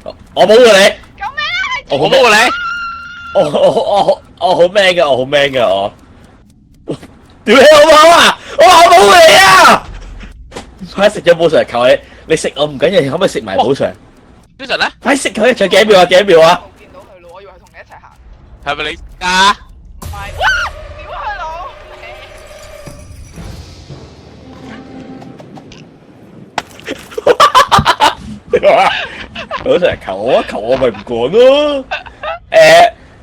我保護你，救命啊！我我保護你。我好 man 嘅，我好 man 嘅我。屌你老母啊！我話保護你啊！快食咗寶石求你，你食我唔緊要，可唔可以食埋寶石？ Jason 咧，快食佢，仲有幾秒啊？幾秒啊？冇見到佢咯，我以為佢同你一齊行。係咪你啊？唔係，哇！屌佢老寶石求我，求我咪唔講咯。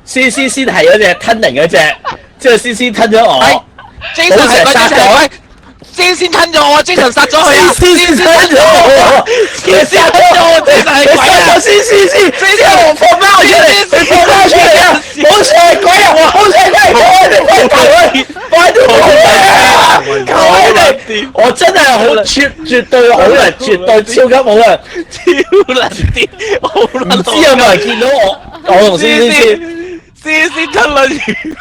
先係嗰隻吞靈嗰隻，之後先吞咗我。Jason 係咪 Jason？先吞咗我，Jason 殺咗佢啊！先吞咗我，先殺咗我，Jason 係鬼啊！先我放貓出嚟，你放貓出嚟啊！寶石係鬼啊！寶石係鬼，快啲跑！求你哋，我真係好絕對好人，絕對超級好人，超撚癲，好撚唔知有冇人見到我同先吞撚完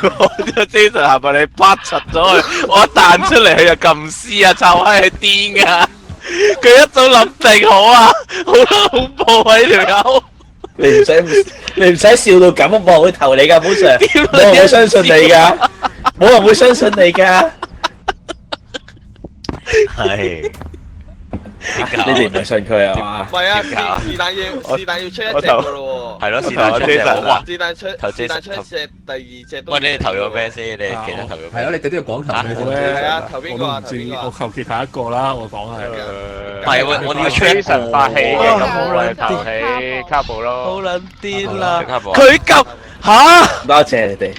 我，之後 Jason 係咪你啪柒咗佢？我一彈出嚟佢就撳屍啊！臭閪係癲噶，佢一早諗定好啊，好撚恐怖啊！呢條友。你唔使笑到咁，冇人會投你噶，寶石，冇人會相信你噶，冇人會相信你噶。係。你哋唔係信佢啊嘛？唔係啊，是但要出一隻噶咯喎。係咯，是但出隻哇！是但出投是但出一隻，第二隻都。喂，你哋投咗咩先？你哋其他投咗咩？係咯，你哋都要講投咩先？係啊，投邊個啊？我都唔知，我求其睇一個啦，我講係。唔係我哋要出一神發氣嘅，個。咁我哋投起卡布好咯。撚癲啦！卡布。佢咁嚇，多謝你哋，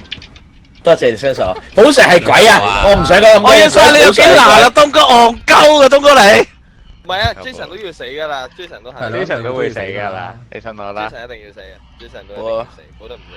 多謝你相信我。寶石係鬼啊！我唔想講咁多。我要晒你有幾難啊，東哥戇鳩嘅東哥你。唔係啊，Jason 都要死噶啦，Jason 都係。 Jason 都會死㗎啦，你信我啦。 Jason 一定要死啊！Jason 都一定要死，冇得唔死。